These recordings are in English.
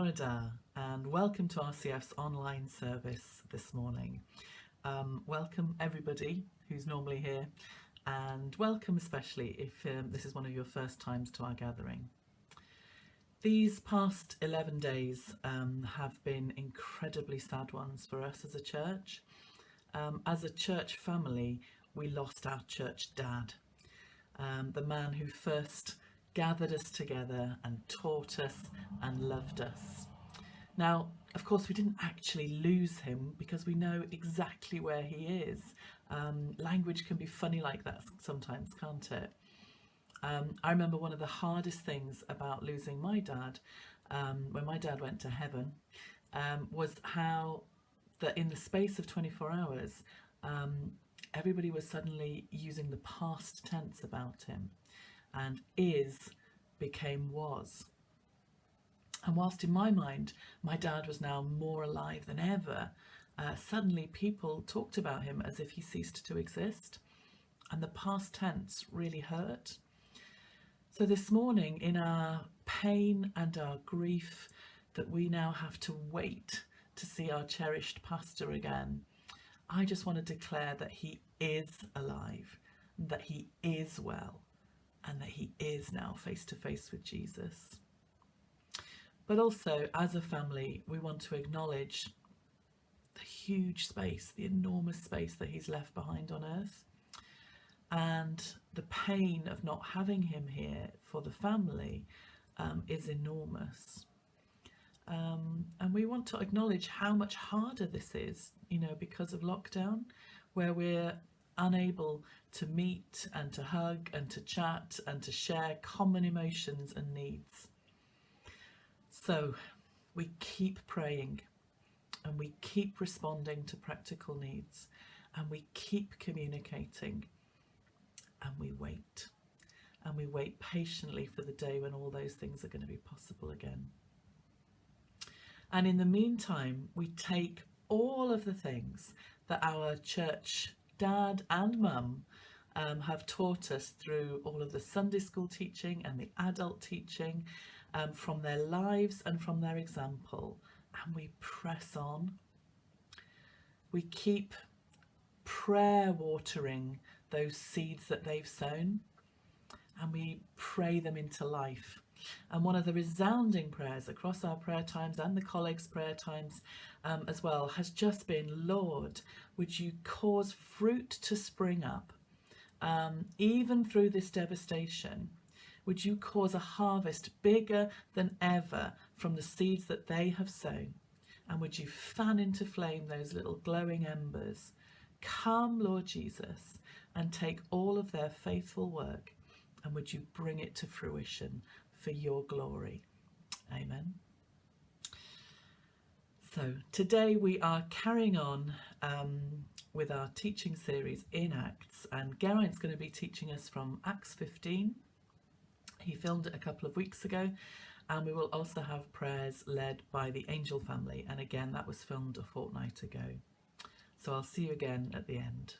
Bore da, and welcome to RCF's online service this morning. Welcome everybody who's normally here, and welcome especially if this is one of your first times to our gathering. These past 11 days have been incredibly sad ones for us as a church. As a church family, we lost our church dad, the man who first gathered us together and taught us and loved us. Now, of course, we didn't actually lose him because we know exactly where he is. Language can be funny like that sometimes, can't it? I remember one of the hardest things about losing my dad, when my dad went to heaven, was how that in the space of 24 hours, everybody was suddenly using the past tense about him, and is became was. And whilst in my mind, my dad was now more alive than ever, suddenly people talked about him as if he ceased to exist. And the past tense really hurt. So this morning, in our pain and our grief that we now have to wait to see our cherished pastor again, I just want to declare that he is alive, that he is well, and that he is now face to face with Jesus. But also, as a family, we want to acknowledge the huge space, the enormous space that he's left behind on earth, and the pain of not having him here for the family is enormous. And we want to acknowledge how much harder this is, because of lockdown, where we're unable to meet and to hug and to chat and to share common emotions and needs. So we keep praying, and we keep responding to practical needs, and we keep communicating, and we wait patiently for the day when all those things are going to be possible again. And in the meantime, we take all of the things that our church dad and mum have taught us through all of the Sunday school teaching and the adult teaching, from their lives and from their example, and we press on. We keep prayer watering those seeds that they've sown, and we pray them into life. And one of the resounding prayers across our prayer times and the colleagues' prayer times as well has just been, Lord, would you cause fruit to spring up, even through this devastation? Would you cause a harvest bigger than ever from the seeds that they have sown? And would you fan into flame those little glowing embers? Come, Lord Jesus, and take all of their faithful work, and would you bring it to fruition for your glory? Amen. So today we are carrying on with our teaching series in Acts, and Geraint's going to be teaching us from Acts 15. He filmed it a couple of weeks ago, and we will also have prayers led by the Angel family, and again that was filmed a fortnight ago. So I'll see you again at the end.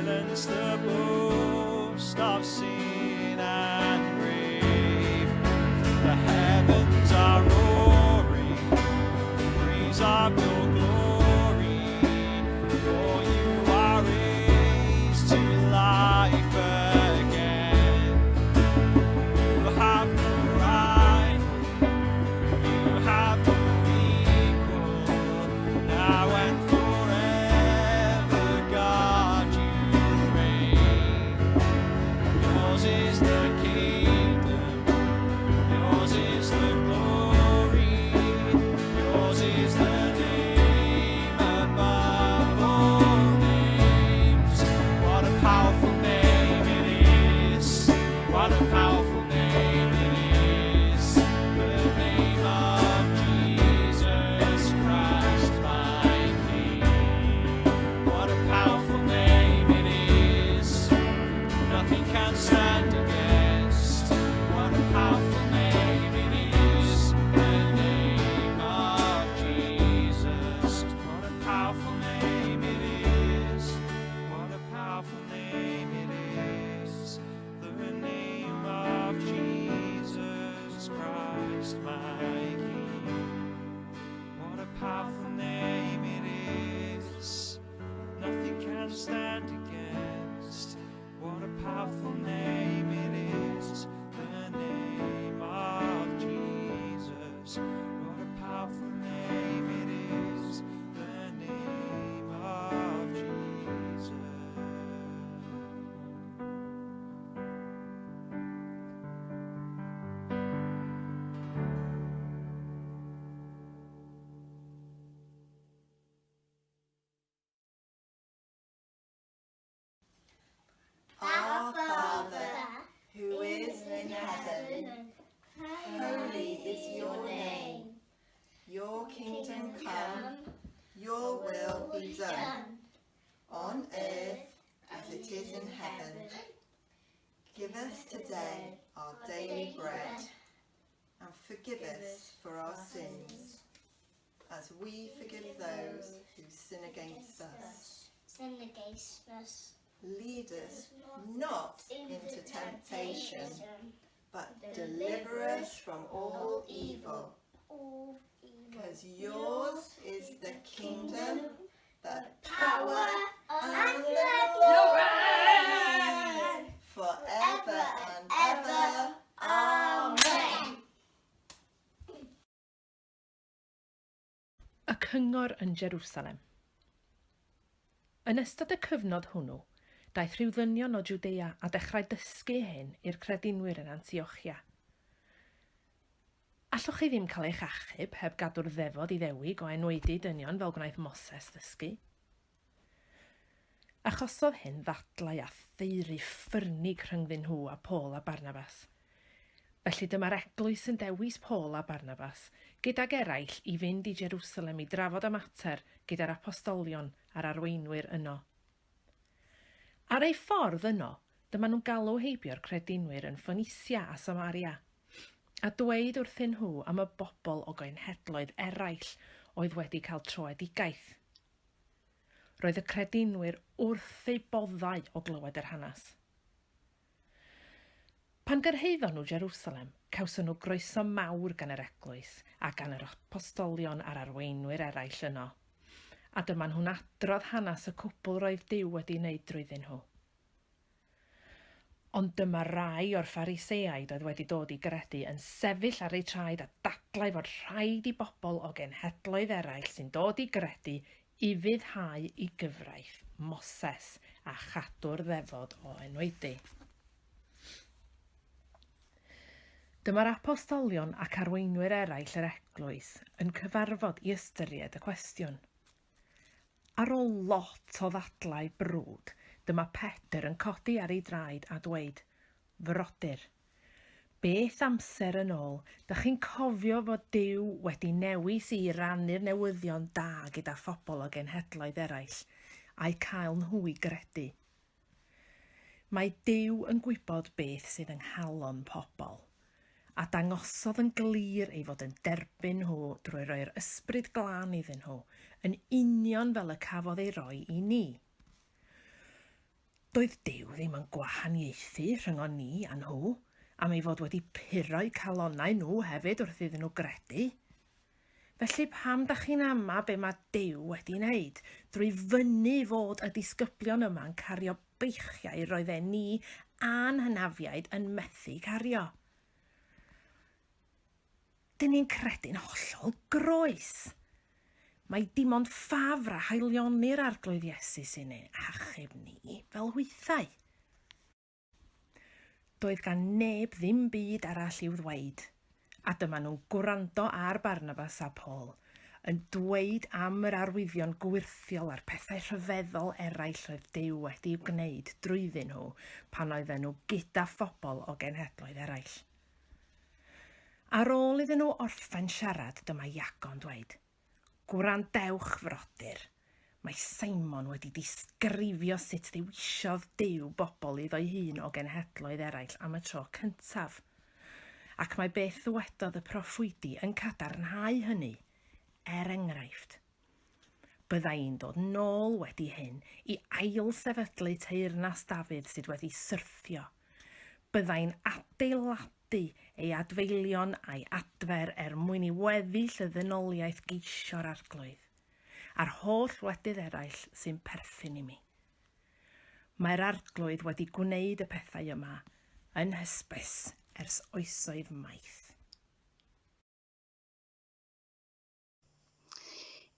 silence the boast of sin and grave. The heavens are roaring, praise of your glory, for you are raised to life again. You have no rival, you have no equal, now and forever, God, you reign. Yours is the kingdom, yours is the glory, yours is the name above all names. What a powerful name it is, what a powerful name it is, the name of Jesus Christ, my King. What a powerful name it is, nothing can stand against. What a powerful name it is, the name of Jesus. What a powerful name it is, what a powerful name it is, the name of Jesus Christ, my King. What a powerful name it is, nothing can stand against. What a powerful name it is, the name of Jesus. What a powerful name it is, the name of Jesus. Our Father, who is in heaven, holy is your name. Your kingdom come, your will be done, on earth as it is in heaven. Give us today our daily bread, and forgive us for our sins, as we forgive those who sin against us. Lead us not into temptation, but deliver us from all evil. Because yours is the kingdom, the power, and the glory, forever and ever. Amen. Y cyngor yn Jerusalem. Yn ystod y cyfnod hwnnw, daeth rhyw ddynion o Jwdea a dechrau dysgu hyn i'r credinwyr yn Antiochia. Allwch chi ddim cael eich achub heb gadw'r ddefod i ddewig o enwedu dynion fel gwnaeth Moses ddysgu. Achosodd hyn ddadlau a theiri ffyrnig rhyngddyn nhw a Paul a Barnabas. Felly dyma'r eglwys yn dewis Paul a Barnabas gydag eraill i fynd i Jerusalem i drafod y mater gyda'r apostolion a'r arweinwyr yno. Ar ei ffordd yno, dyma nhw'n galw heibio'r credinwyr yn Phoenicia a Samaria, a dweud wrthyn nhw am y bobl o genhedloedd eraill oedd wedi cael troedigaeth. Roedd y credinwyr wrth eu boddau o glywed yr hanes. Pan gyrhaeddon nhw Jerusalem, cawson nhw groeso mawr gan yr eglwys a gan yr apostolion a'r arweinwyr eraill yno, a dyma nhw'n adrodd hanes y cwbl roedd Duw wedi wneud drwyddyn nhw. Ond dyma rai o'r Phariseaid oedd wedi dod i gredu yn sefyll ar eu traed a dadlau fod rhaid i bobl o genhedloedd eraill sy'n dod i gredu i fyddhau i gyfraith Moses a chadw'r ddefod o enwedu. Dyma'r apostolion ac arweinwyr eraill yr eglwys yn cyfarfod i ystyried y cwestiwn. Ar ôl lot o ddadlau brwd, dyma Peter yn codi ar ei draed a dweud, Frodyr, beth amser yn ôl, dych chi'n cofio fod Duw wedi newis i rannu'r newyddion da gyda phobl o genhedloedd eraill, a'i cael nhw i gredu. Mae Duw yn gwybod beth sydd yng nghalon pobl, a dangosodd yn glir ei fod yn derbyn nhw drwy roi'r ysbryd glân iddyn nhw, yn union fel y cafodd ei roi i ni. Doedd Duw ddim yn gwahaniaethu rhyngon ni a nhw, am ei fod wedi puro'u calonnau nhw hefyd wrth iddyn nhw gredu. Felly pam da chi'n ama be mae Duw wedi wneud drwy fyny fod y disgyblion yma'n cario beichiau roedden ni a'n hynafiaid yn methu cario? Dyn ni'n credu'n hollol groes. Mae dim ond ffafr a haelioni'r arglwydd Iesu sy'n ei achub ni fel hwythau. Doedd gan neb ddim byd arall i'w ddweud, a dyma nhw'n gwrando ar Barnabas a Paul yn dweud am yr arwyddion gwirthiol a'r pethau rhyfeddol eraill oedd Duw wedi'w gwneud drwyddyn nhw pan oedden nhw gyda phobl o genhedloedd eraill. Ar ôl iddyn nhw orffen siarad, dyma Iago'n dweud, gwrandewch frodyr, mae Simon wedi disgrifio sut ddewisiodd Duw bobl iddo'i hun o genhedloedd eraill am y tro cyntaf. Ac mae beth ddywedodd y proffwydi yn cadarnhau hynny, enghraifft. Byddai'n dod nôl wedi hyn i ail sefydlu teyrnas Dafydd sydd wedi syrthio. Byddai'n adeiladu ei adfeilion a'i adfer mwyn i weddill y ddynoliaeth geisio'r arglwydd, a'r holl wledydd eraill sy'n perthyn i mi. Mae'r arglwydd wedi gwneud y pethau yma yn hysbys ers oesoedd maith.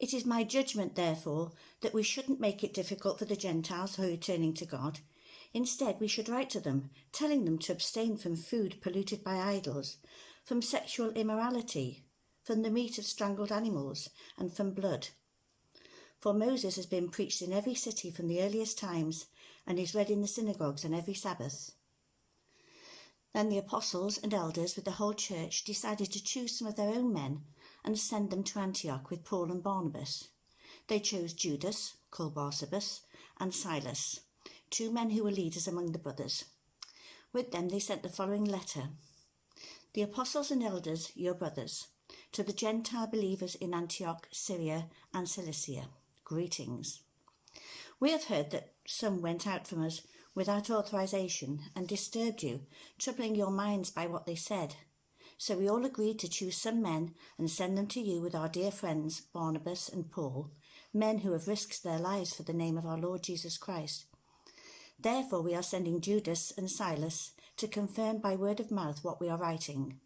It is my judgment, therefore, that we shouldn't make it difficult for the Gentiles who are turning to God. Instead, we should write to them, telling them to abstain from food polluted by idols, from sexual immorality, from the meat of strangled animals, and from blood. For Moses has been preached in every city from the earliest times, and is read in the synagogues on every Sabbath. Then the apostles and elders with the whole church decided to choose some of their own men and send them to Antioch with Paul and Barnabas. They chose Judas, called Barsabas, and Silas, 2 men who were leaders among the brothers. With them they sent the following letter. The apostles and elders, your brothers, to the Gentile believers in Antioch, Syria and Cilicia, greetings. We have heard that some went out from us without authorization and disturbed you, troubling your minds by what they said. So we all agreed to choose some men and send them to you with our dear friends Barnabas and Paul, men who have risked their lives for the name of our Lord Jesus Christ. Therefore we are sending Judas and Silas to confirm by word of mouth what we are writing.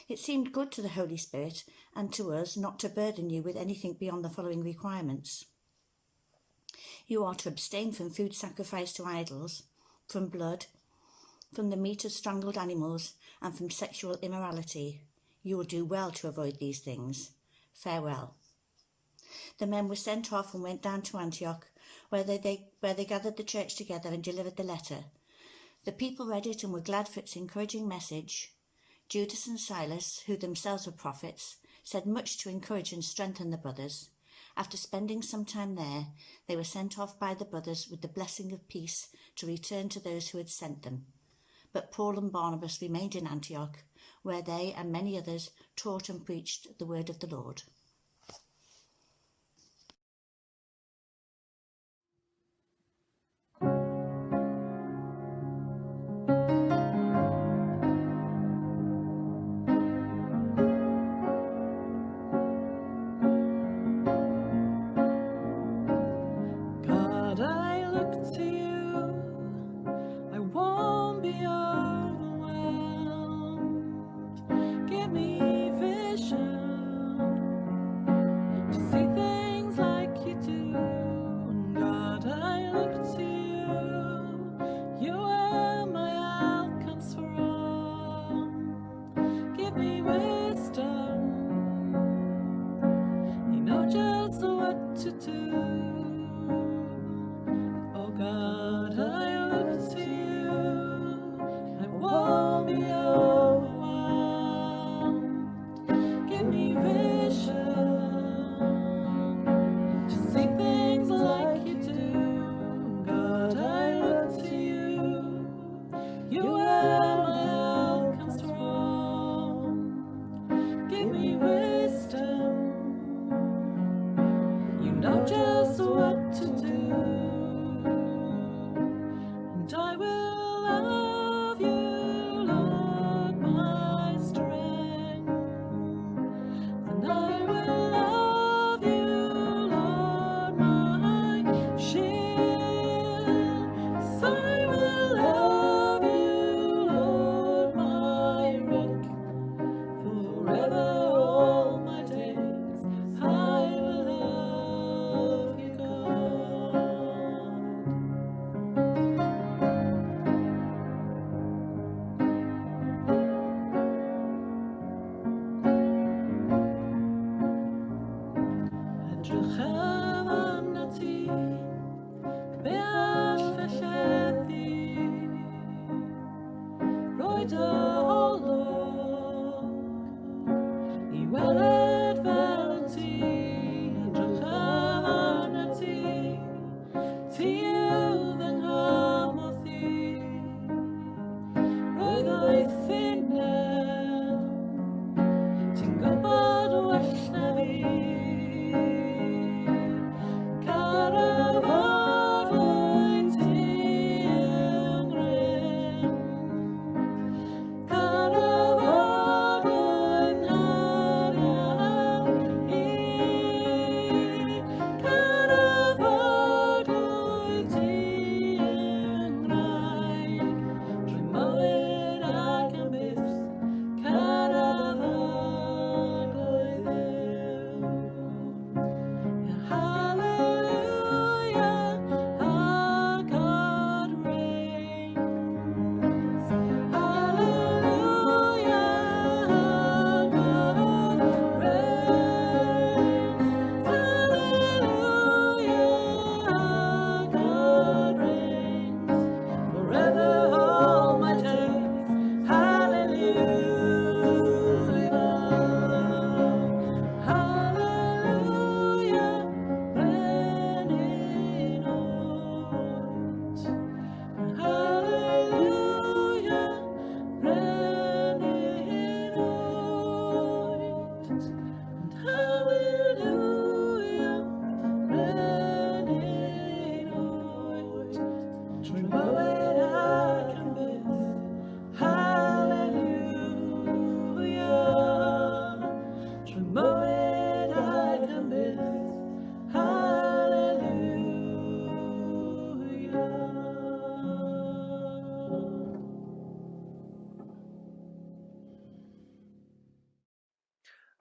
It seemed good to the Holy Spirit and to us not to burden you with anything beyond the following requirements. You are to abstain from food sacrificed to idols, from blood, from the meat of strangled animals, and from sexual immorality. You will do well to avoid these things. Farewell. The men were sent off and went down to Antioch, where they gathered the church together and delivered the letter. The people read it and were glad for its encouraging message. Judas and Silas, who themselves were prophets, said much to encourage and strengthen the brothers. After spending some time there, they were sent off by the brothers with the blessing of peace to return to those who had sent them. But Paul and Barnabas remained in Antioch, where they and many others taught and preached the word of the Lord. God, I look to you, I won't be overwhelmed. Give me vision to see things like you do. God, I look to you are my outcomes for all. Give me wisdom, you know just what to do. Oh God, I look to you, I won't be overwhelmed. Give me vision to see things like you do. God, I look to you are my outcomes for all. Give me wisdom, you know just what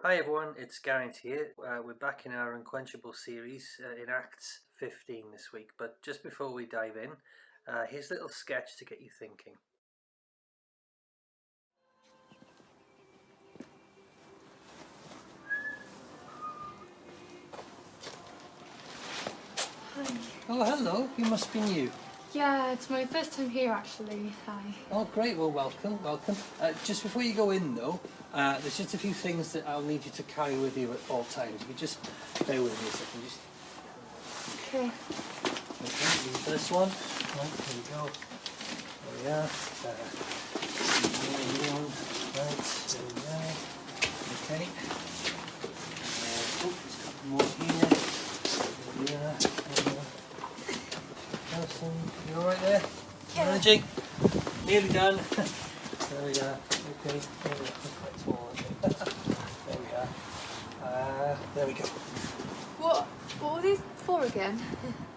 Hi everyone, it's Geraint here. We're back in our Unquenchable series in Acts 15 this week, but just before we dive in, here's a little sketch to get you thinking. Hi. Oh, hello, you must be new. Yeah, it's my first time here actually. Hi. Oh, great, well, welcome. Just before you go in though, there's just a few things that I'll need you to carry with you at all times. If you just bear with me a second. Okay. Okay, leave this one. Right, here we go. There we are. Right, there we are. Okay. Oh, there's a couple more here. There we are. Person, you alright there? Yeah. Managing? Nearly done. There we are. Okay. There we are. Quite small, I think. There we are. There we go. What were these for again?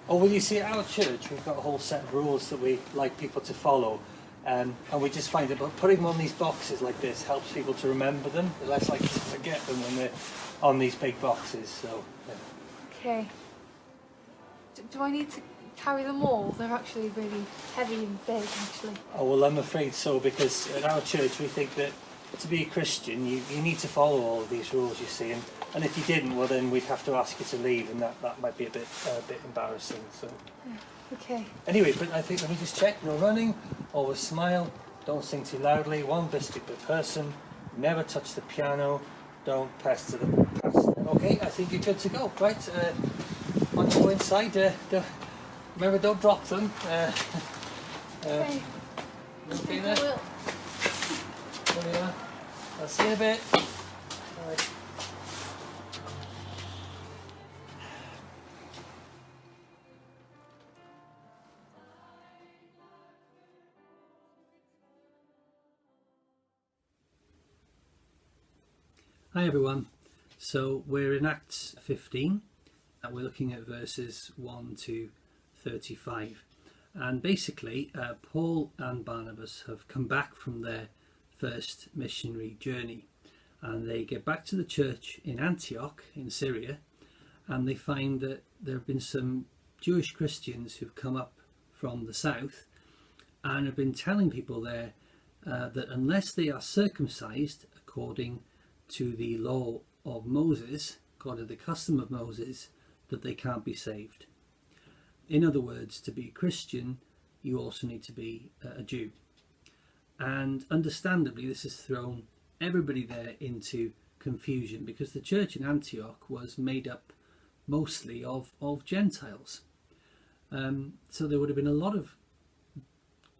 Oh, well, you see, at our church, we've got a whole set of rules that we like people to follow. And we just find that putting them on these boxes like this helps people to remember them. They're less likely to forget them when they're on these big boxes. So, yeah. Okay. Do I need to carry them all? They're actually really heavy and big, actually. Oh, well, I'm afraid so, because at our church we think that to be a Christian you need to follow all of these rules, you see, and if you didn't, well then we'd have to ask you to leave, and that might be a bit embarrassing. So Okay. anyway, but I think let me just check. No running, always smile, don't sing too loudly, 1 biscuit per person, never touch the piano, don't pass to the pastor. Okay, I think you're good to go. Right, on you go inside. Remember, don't drop them. Okay. You okay there? There we are. I'll see you in a bit. Right. Hi everyone. So we're in Acts 15. We're looking at verses 1 to 35. And basically, Paul and Barnabas have come back from their first missionary journey, and they get back to the church in Antioch in Syria, and they find that there have been some Jewish Christians who've come up from the south and have been telling people there that unless they are circumcised according to the law of Moses, according to the custom of Moses, that they can't be saved. In other words, to be a Christian, you also need to be a Jew. And understandably, this has thrown everybody there into confusion, because the church in Antioch was made up mostly of Gentiles. So there would have been a lot of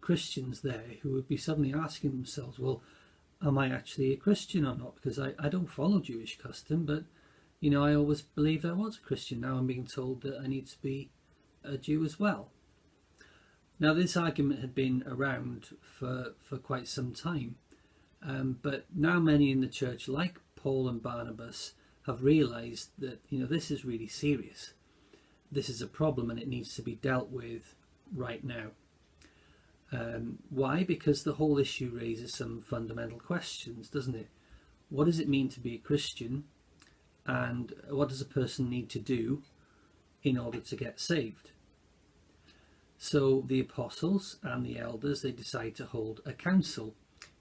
Christians there who would be suddenly asking themselves, well, am I actually a Christian or not? Because I don't follow Jewish custom, but I always believed I was a Christian. Now I'm being told that I need to be a Jew as well. Now this argument had been around for quite some time, but now many in the church, like Paul and Barnabas, have realised that this is really serious. This is a problem and it needs to be dealt with right now. Why? Because the whole issue raises some fundamental questions, doesn't it? What does it mean to be a Christian, and what does a person need to do in order to get saved? So the apostles and the elders, they decide to hold a council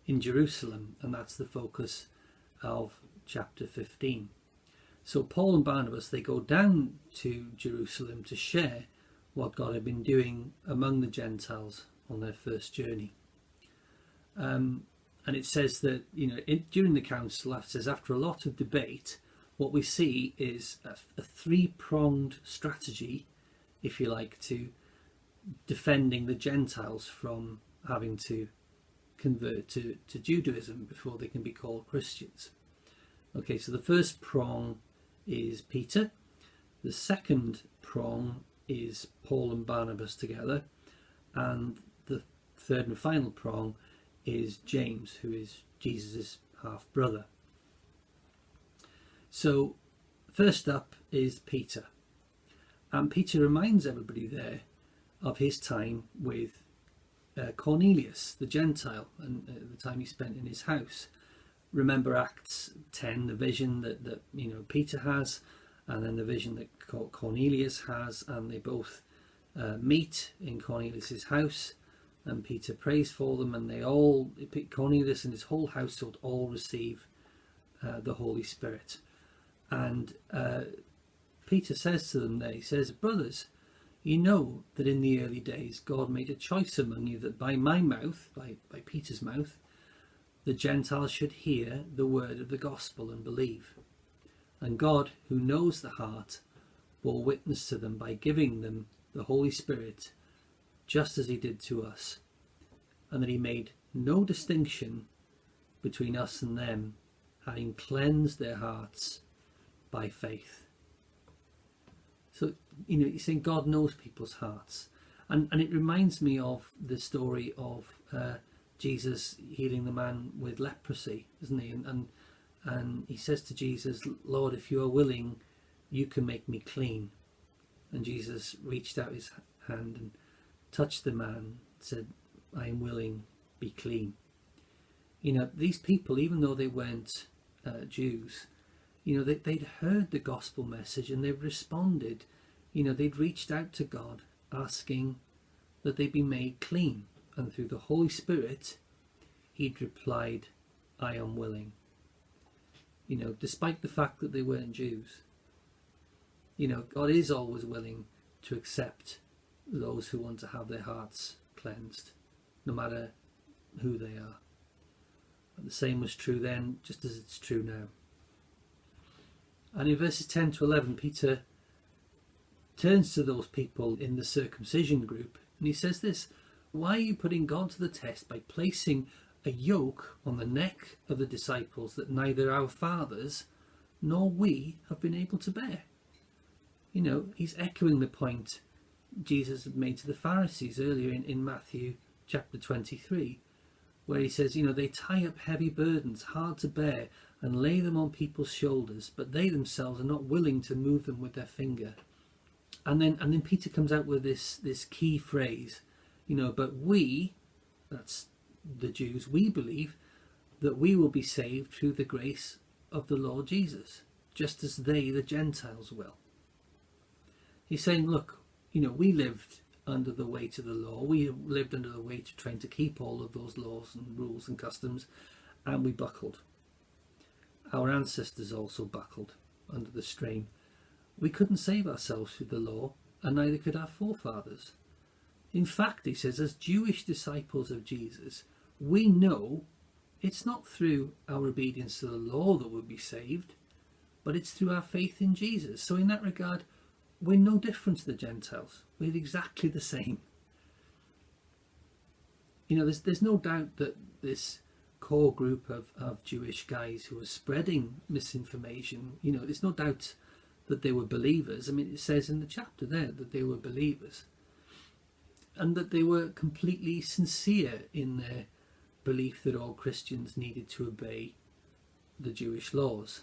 in Jerusalem, and that's the focus of chapter 15. So Paul and Barnabas, they go down to Jerusalem to share what God had been doing among the Gentiles on their first journey. And it says that during the council, it says after a lot of debate, what we see is a three-pronged strategy, if you like, to defending the Gentiles from having to convert to Judaism before they can be called Christians. Okay, so the first prong is Peter. The second prong is Paul and Barnabas together. And the third and final prong is James, who is Jesus' half-brother. So first up is Peter. And Peter reminds everybody there of his time with Cornelius, the Gentile, and the time he spent in his house. Remember Acts 10, the vision that Peter has, and then the vision that Cornelius has, and they both meet in Cornelius's house, and Peter prays for them, and Cornelius and his whole household all receive the Holy Spirit. And Peter says to them there, he says, brothers, you know that in the early days God made a choice among you that by my mouth, by Peter's mouth, the Gentiles should hear the word of the gospel and believe. And God, who knows the heart, bore witness to them by giving them the Holy Spirit, just as he did to us, and that he made no distinction between us and them, having cleansed their hearts by faith. So, you're saying God knows people's hearts. And it reminds me of the story of Jesus healing the man with leprosy, isn't he? And he says to Jesus, Lord, if you are willing, you can make me clean. And Jesus reached out his hand and touched the man and said, I am willing, be clean. These people, even though they weren't Jews, they'd heard the gospel message and they'd responded. They'd reached out to God asking that they be made clean. And through the Holy Spirit, he'd replied, I am willing. Despite the fact that they weren't Jews. God is always willing to accept those who want to have their hearts cleansed, no matter who they are. And the same was true then, just as it's true now. And in verses 10 to 11, Peter turns to those people in the circumcision group and he says this, why are you putting God to the test by placing a yoke on the neck of the disciples that neither our fathers nor we have been able to bear? He's echoing the point Jesus had made to the Pharisees earlier in Matthew chapter 23, where he says, they tie up heavy burdens, hard to bear, and lay them on people's shoulders, but they themselves are not willing to move them with their finger. And then Peter comes out with this key phrase, but we, that's the Jews, we believe that we will be saved through the grace of the Lord Jesus, just as they, the Gentiles, will. He's saying, look, we lived under the weight of the law. We lived under the weight of trying to keep all of those laws and rules and customs, and we buckled. Our ancestors also buckled under the strain. we couldn't save ourselves through the law, and neither could our forefathers. In fact, he says, as Jewish disciples of Jesus, we know it's not through our obedience to the law that we'll be saved, but it's through our faith in Jesus. So in that regard, we're no different to the Gentiles. We're exactly the same. You know, there's no doubt that this core group of Jewish guys who are spreading misinformation, you know, there's no doubt that they were believers. I mean, it says in the chapter there that they were believers, and that they were completely sincere in their belief that all Christians needed to obey the Jewish laws.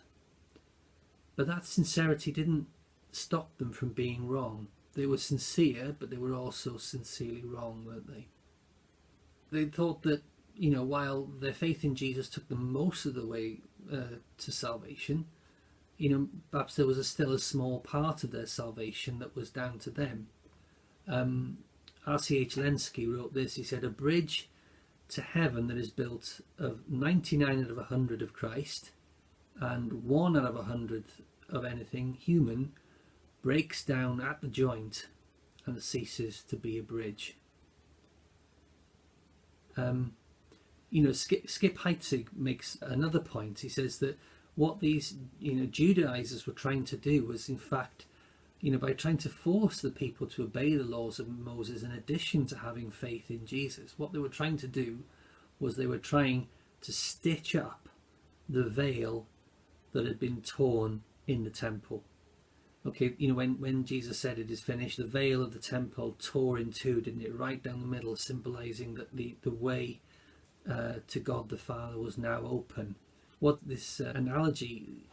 But that sincerity didn't stop them from being wrong. They were sincere, but they were also sincerely wrong, weren't they? They thought that, you know, while their faith in Jesus took them most of the way to salvation, you know, perhaps there was still a small part of their salvation that was down to them. R.C.H. Lenski wrote this. He said, a bridge to heaven that is built of 99 out of 100 of Christ and 1 out of 100 of anything human breaks down at the joint and ceases to be a bridge. You know, Skip Heitzig makes another point. He says that what these, you know, Judaizers were trying to do was, in fact, you know, by trying to force the people to obey the laws of Moses in addition to having faith in Jesus, what they were trying to do was they were trying to stitch up the veil that had been torn in the temple. Okay, you know, when Jesus said it is finished, the veil of the temple tore in two, didn't it? Right down the middle, symbolizing that the way to God the Father was now open. What this analogy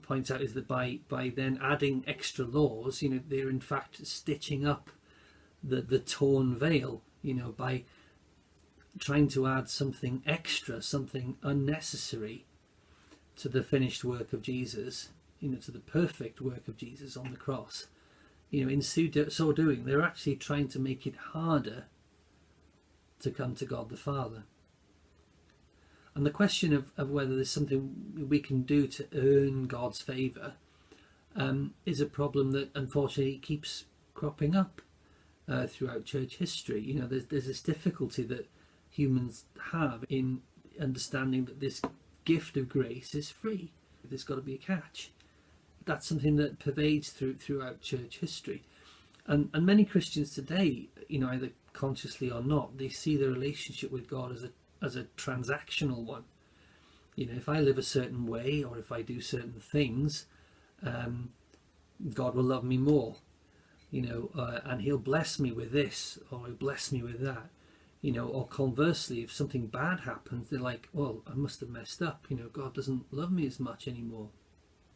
points out is that by then adding extra laws, you know, they're in fact stitching up the torn veil, you know, by trying to add something extra, something unnecessary to the finished work of Jesus, you know, to the perfect work of Jesus on the cross. You know, in so doing, they're actually trying to make it harder to come to God the Father. And the question of whether there's something we can do to earn God's favour is a problem that unfortunately keeps cropping up throughout church history. You know, there's this difficulty that humans have in understanding that this gift of grace is free. There's got to be a catch. That's something that pervades throughout church history. And many Christians today, you know, either consciously or not, they see their relationship with God as a transactional one. You know, if I live a certain way or if I do certain things, God will love me more, you know, and he'll bless me with this or he'll bless me with that, you know. Or conversely, if something bad happens, they're like, well, I must have messed up, you know, God doesn't love me as much anymore.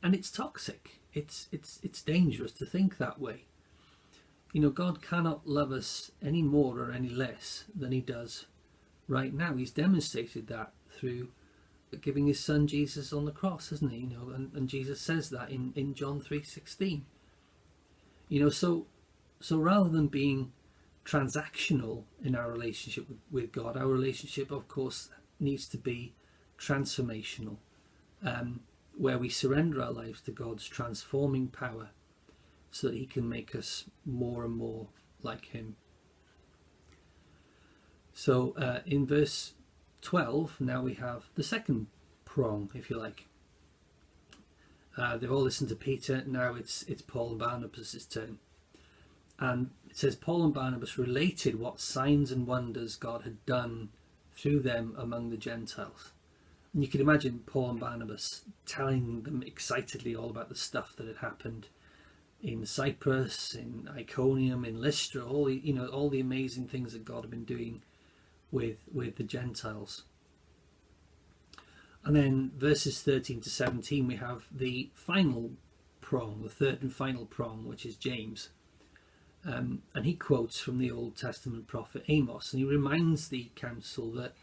And it's toxic. It's dangerous to think that way. You know, God cannot love us any more or any less than he does right now. He's demonstrated that through giving his son Jesus on the cross, hasn't he? You know, and Jesus says that in John 3:16. You know, so rather than being transactional in our relationship with God, our relationship, of course, needs to be transformational, where we surrender our lives to God's transforming power so that he can make us more and more like him. So in verse 12, now we have the second prong, if you like. They've all listened to Peter, now it's Paul and Barnabas' turn. And it says, Paul and Barnabas related what signs and wonders God had done through them among the Gentiles. And you can imagine Paul and Barnabas telling them excitedly all about the stuff that had happened in Cyprus, in Iconium, in Lystra, all the amazing things that God had been doing with the Gentiles. And then verses 13 to 17, we have the final prong, the third and final prong, which is James. And he quotes from the Old Testament prophet Amos, and he reminds the council that,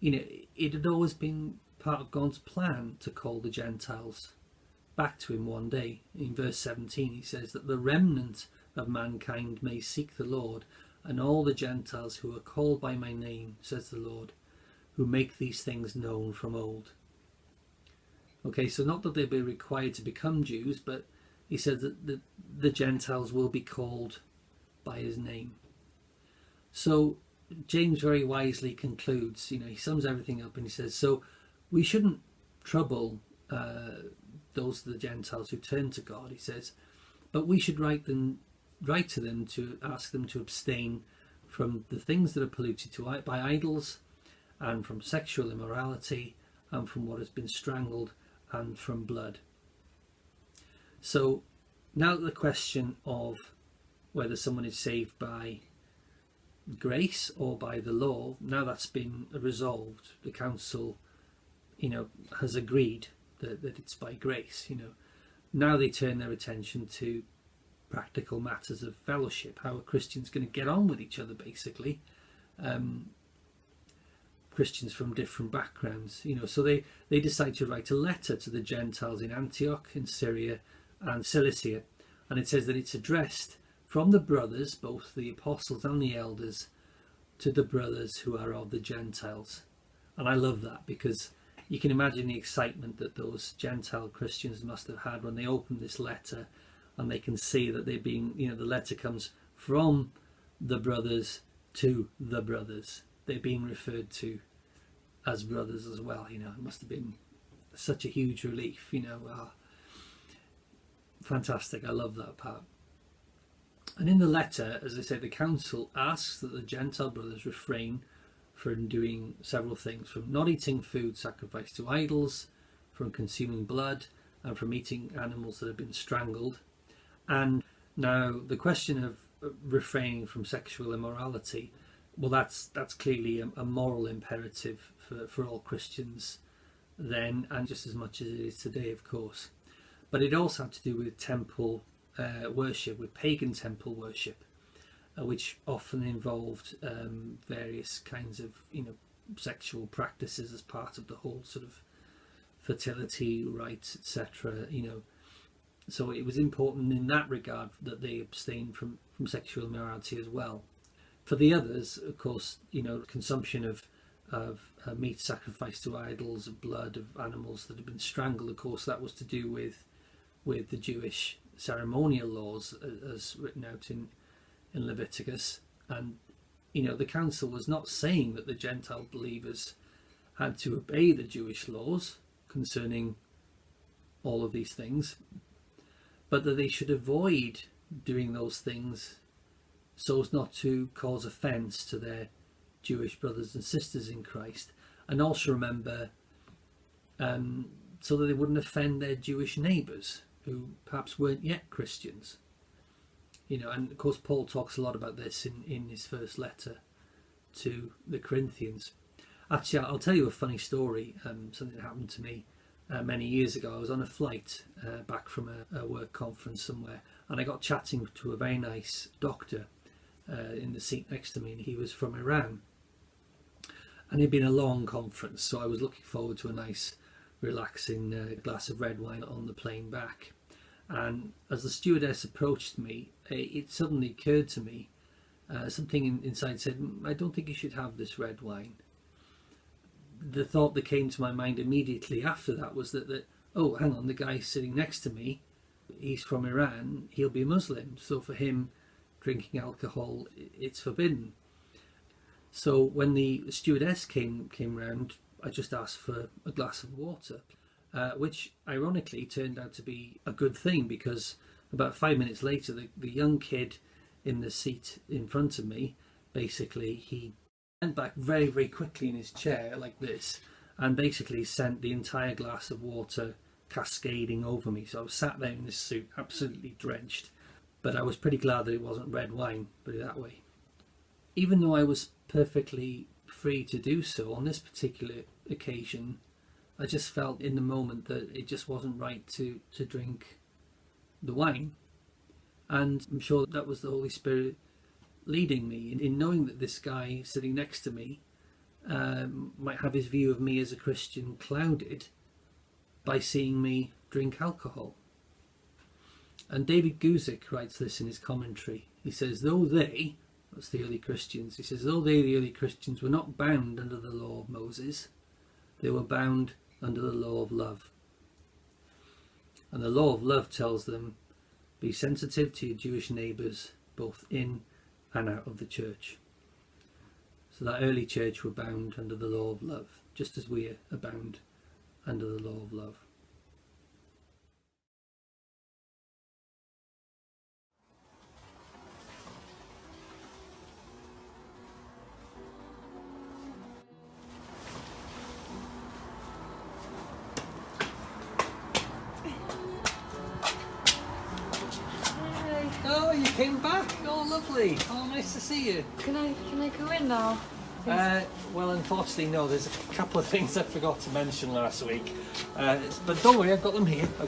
you know, it had always been part of God's plan to call the Gentiles back to him one day. In verse 17 he says that the remnant of mankind may seek the Lord, and all the Gentiles who are called by my name, says the Lord, who make these things known from old. Okay, so not that they'd be required to become Jews, but he said that the Gentiles will be called by his name. So James very wisely concludes, he sums everything up and he says, so we shouldn't trouble those of the Gentiles who turn to God, he says, but we should write to them to ask them to abstain from the things that are polluted by idols, and from sexual immorality, and from what has been strangled, and from blood. So now the question of whether someone is saved by grace or by the law, now that's been resolved. The council, has agreed that it's by grace. Now they turn their attention to practical matters of fellowship. How are Christians going to get on with each other, basically? Christians from different backgrounds, so they decide to write a letter to the Gentiles in Antioch, in Syria and Cilicia, and it says that it's addressed from the brothers, both the apostles and the elders, to the brothers who are of the Gentiles. And I love that, because you can imagine the excitement that those Gentile Christians must have had when they opened this letter, and they can see that they're being, the letter comes from the brothers to the brothers. They're being referred to as brothers as well. It must have been such a huge relief. Fantastic. I love that part. And in the letter, as I say, the council asks that the Gentile brothers refrain from doing several things, from not eating food sacrificed to idols, from consuming blood, and from eating animals that have been strangled. And now the question of refraining from sexual immorality, well, that's clearly a moral imperative for all Christians then, and just as much as it is today, of course. But it also had to do with temple worship, with pagan temple worship, which often involved various kinds of sexual practices as part of the whole sort of fertility rites, etc. So it was important in that regard that they abstained from sexual immorality as well. For the others, of course, consumption of meat sacrificed to idols, of blood, of animals that had been strangled, of course, that was to do with the Jewish ceremonial laws as written out in Leviticus. And the council was not saying that the Gentile believers had to obey the Jewish laws concerning all of these things, but that they should avoid doing those things so as not to cause offence to their Jewish brothers and sisters in Christ, and also remember so that they wouldn't offend their Jewish neighbours who perhaps weren't yet Christians. And of course Paul talks a lot about this in his first letter to the Corinthians. Actually, I'll tell you a funny story, something that happened to me many years ago. I was on a flight back from a work conference somewhere, and I got chatting to a very nice doctor in the seat next to me, and he was from Iran. And it'd been a long conference, so I was looking forward to a nice relaxing glass of red wine on the plane back. And as the stewardess approached me, it suddenly occurred to me, something inside said, I don't think you should have this red wine. The thought that came to my mind immediately after that was that oh, hang on, the guy sitting next to me, he's from Iran, he'll be Muslim, so for him drinking alcohol, it's forbidden. So when the stewardess came round, I just asked for a glass of water, which ironically turned out to be a good thing, because about 5 minutes later, the young kid in the seat in front of me, basically he went back very, very quickly in his chair like this, and basically sent the entire glass of water cascading over me. So I was sat there in this suit, absolutely drenched, but I was pretty glad that it wasn't red wine, put it that way. Even though I was perfectly free to do so, on this particular occasion, I just felt in the moment that it just wasn't right to drink the wine. And I'm sure that was the Holy Spirit leading me in knowing that this guy sitting next to me might have his view of me as a Christian clouded by seeing me drink alcohol. And David Guzik writes this in his commentary. He says, though they, that's the early Christians, he says, though they, the early Christians, were not bound under the law of Moses, they were bound under the law of love. And the law of love tells them Be sensitive to your Jewish neighbours, both in and out of the church. So that early church were bound under the law of love, just as we are bound under the law of love. Oh, you came back. Oh, lovely. Oh, nice to see you. Can I go in now? Well, unfortunately, no. There's a couple of things I forgot to mention last week. But don't worry, I've got them here. Are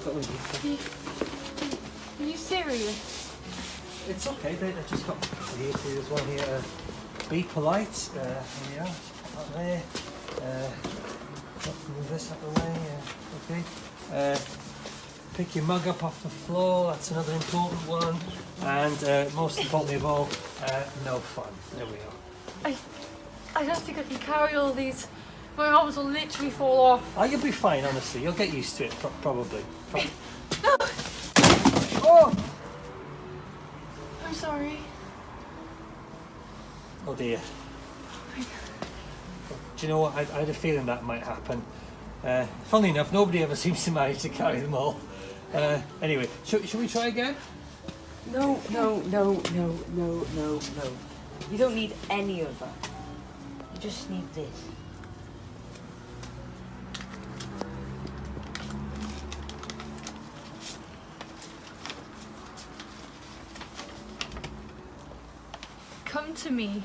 you serious? It's okay. I just got here. There's one here. Be polite. Here we are. Put that there. Move this out of the way. Okay. Pick your mug up off the floor. That's another important one. And most importantly of all, no fun. There we are. I don't think I can carry all these. My arms will literally fall off. Oh, you'll be fine, honestly. You'll get used to it, probably. No! Oh! I'm sorry. Oh dear. Do you know what? I had a feeling that might happen. Funnily enough, nobody ever seems to manage to carry them all. Anyway, should we try again? No. You don't need any of that. You just need this. Come to me,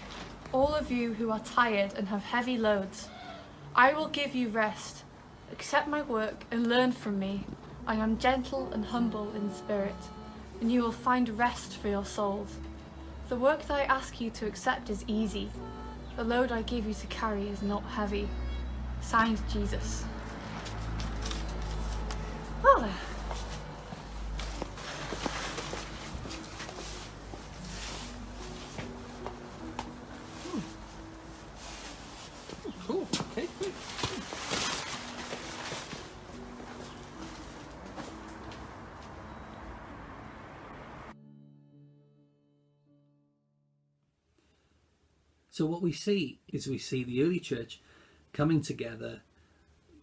all of you who are tired and have heavy loads. I will give you rest. Accept my work and learn from me. I am gentle and humble in spirit, and you will find rest for your souls. The work that I ask you to accept is easy. The load I give you to carry is not heavy. Signed, Jesus. Oh, there. Cool. Okay. Good. So what we see is the early church coming together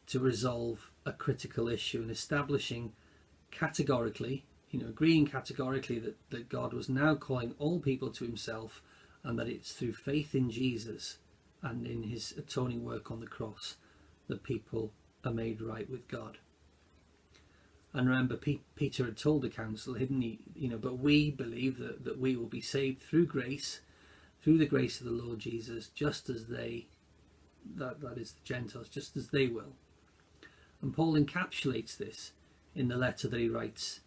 to resolve a critical issue and establishing categorically, agreeing categorically that God was now calling all people to himself, and that it's through faith in Jesus and in his atoning work on the cross that people are made right with God. And remember, Peter had told the council, hadn't he? But we believe that we will be saved through grace, through the grace of the Lord Jesus, just as they, that is the Gentiles, just as they will. And Paul encapsulates this in the letter that he writes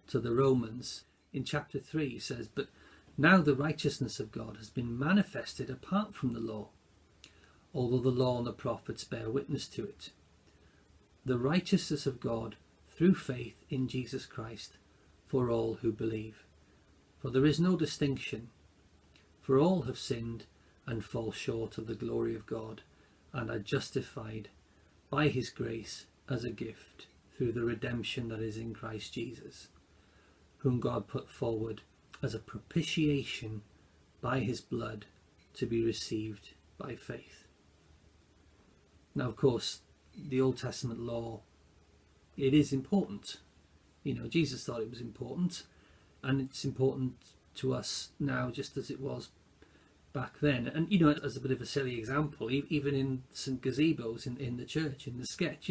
to the Romans. In chapter 3 he says, "But now the righteousness of God has been manifested apart from the law, although the law and the prophets bear witness to it. The righteousness of God through faith in Jesus Christ for all who believe. For there is no distinction, for all have sinned and fall short of the glory of God, and are justified by his grace as a gift through the redemption that is in Christ Jesus, whom God put forward as a propitiation by his blood to be received by faith." Now, of course, the Old Testament law, it is important. Jesus thought it was important, and it's important to us now just as it was back then. And as a bit of a silly example, even in some gazebos in the church, in the sketch,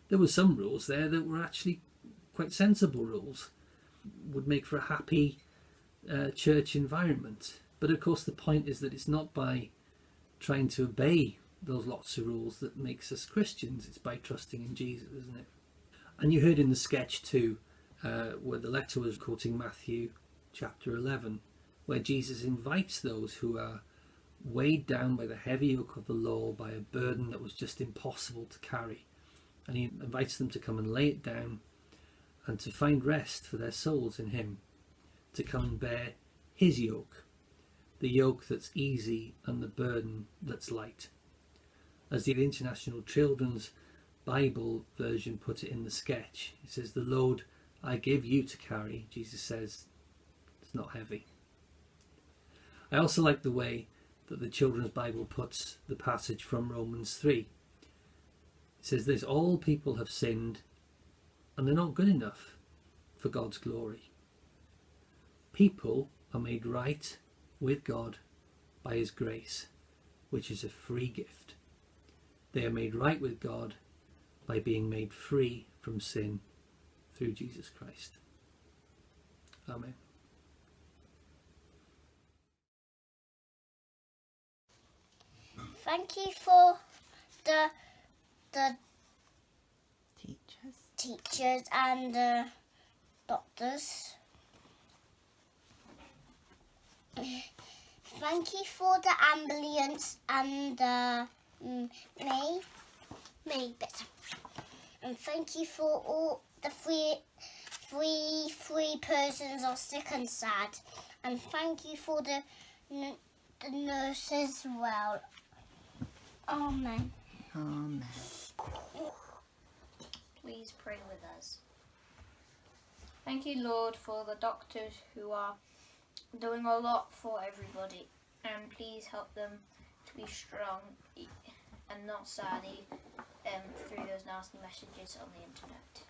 there were some rules there that were actually quite sensible rules, would make for a happy church environment. But of course the point is that it's not by trying to obey those lots of rules that makes us Christians. It's by trusting in Jesus, isn't it? And you heard in the sketch too, where the letter was quoting Matthew chapter 11, where Jesus invites those who are weighed down by the heavy yoke of the law, by a burden that was just impossible to carry. And he invites them to come and lay it down and to find rest for their souls in him, to come and bear his yoke, the yoke that's easy and the burden that's light. As the International Children's Bible version put it in the sketch, it says, "The load I give you to carry, Jesus says, it's not heavy. I also like the way that the Children's Bible puts the passage from Romans 3. It says this: all people have sinned and they're not good enough for God's glory. People are made right with God by his grace, which is a free gift. They are made right with God by being made free from sin through Jesus Christ. Amen. Thank you for the teachers and the doctors. Thank you for the ambulance and the me better. And thank you for all the three persons are sick and sad. And thank you for the nurses as well. Amen. Amen. Please pray with us. Thank you, Lord, for the doctors who are doing a lot for everybody, and please help them to be strong and not sad through those nasty messages on the internet.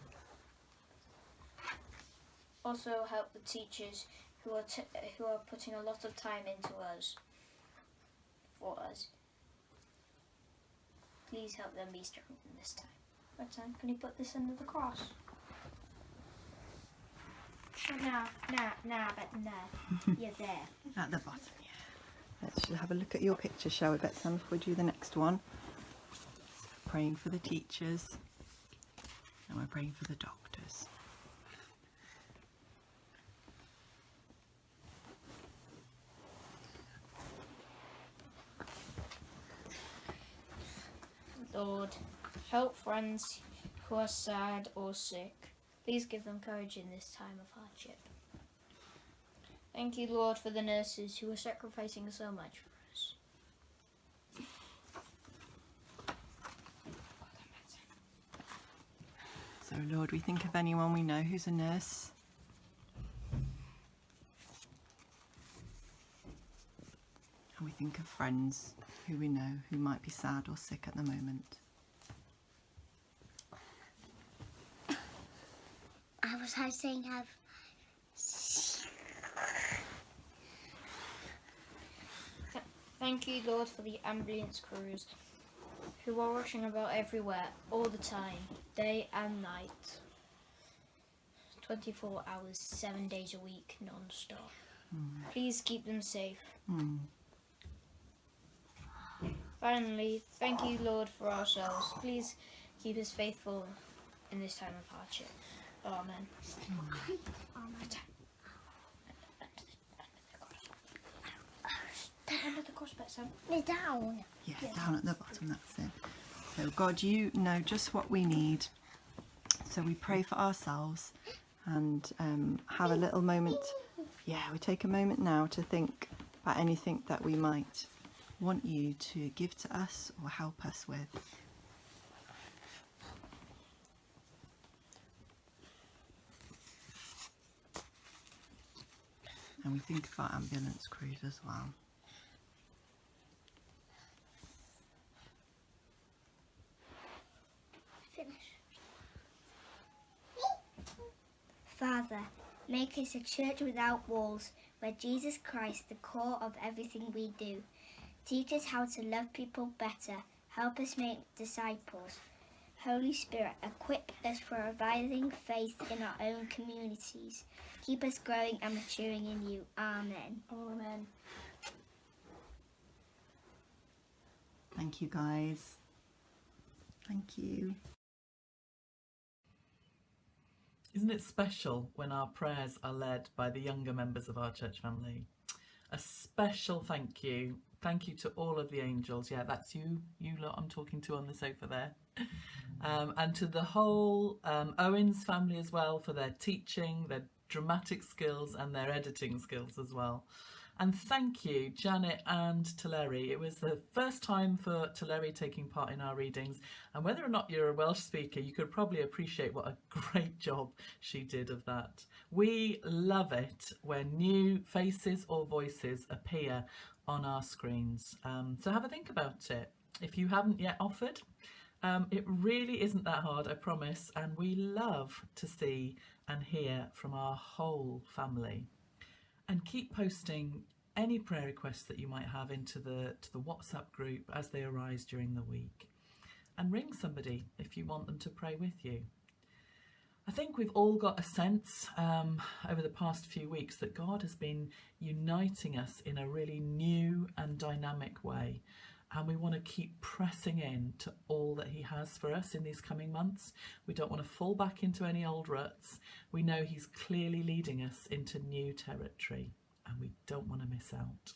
Also help the teachers who are putting a lot of time into us for us. Please help them be strong in this time. Right, Sam, can you put this under the cross? No, you're there. At the bottom, yeah. Let's have a look at your picture, shall we, Betsam, before we do the next one. Praying for the teachers, and we're praying for the doctors. Lord, help friends who are sad or sick. Please give them courage in this time of hardship. Thank you, Lord, for the nurses who are sacrificing so much for us. So, Lord, we think of anyone we know who's a nurse. And we think of friends who we know who might be sad or sick at the moment. I was saying Thank you, Lord, for the ambulance crews who are rushing about everywhere all the time, day and night. 24 hours, 7 days a week, non-stop. Please keep them safe. Finally, thank you, Lord, for ourselves. Please keep us faithful in this time of hardship. Amen. Under the cross, Betsam. down. Yeah, down at the bottom, that's it. So, God, you know just what we need. So we pray for ourselves and have a little moment. Yeah, we take a moment now to think about anything that we might want you to give to us or help us with. And we think of our ambulance crews as well. Father, make us a church without walls, where Jesus Christ, the core of everything we do. Teach us how to love people better. Help us make disciples. Holy Spirit, equip us for abiding faith in our own communities. Keep us growing and maturing in you. Amen. Amen. Thank you, guys. Thank you. Isn't it special when our prayers are led by the younger members of our church family? A special thank you. Thank you to all of the angels. Yeah, that's you lot I'm talking to on the sofa there. And to the whole Owens family as well for their teaching, their dramatic skills and their editing skills as well. And thank you, Janet and Teleri. It was the first time for Teleri taking part in our readings, and whether or not you're a Welsh speaker, you could probably appreciate what a great job she did of that. We love it when new faces or voices appear on our screens. So have a think about it. If you haven't yet offered, it really isn't that hard, I promise, and we love to see and hear from our whole family. And keep posting any prayer requests that you might have into the WhatsApp group as they arise during the week. And ring somebody if you want them to pray with you. I think we've all got a sense over the past few weeks that God has been uniting us in a really new and dynamic way. And we want to keep pressing in to all that he has for us in these coming months. We don't want to fall back into any old ruts. We know he's clearly leading us into new territory, and we don't want to miss out.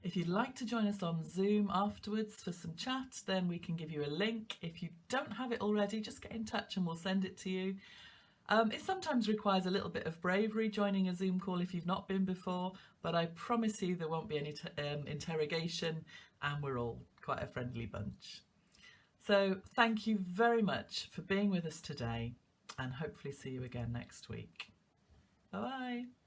If you'd like to join us on Zoom afterwards for some chat, then we can give you a link. If you don't have it already, just get in touch and we'll send it to you. It sometimes requires a little bit of bravery joining a Zoom call if you've not been before, but I promise you there won't be any interrogation, and we're all quite a friendly bunch. So thank you very much for being with us today, and hopefully see you again next week. Bye-bye.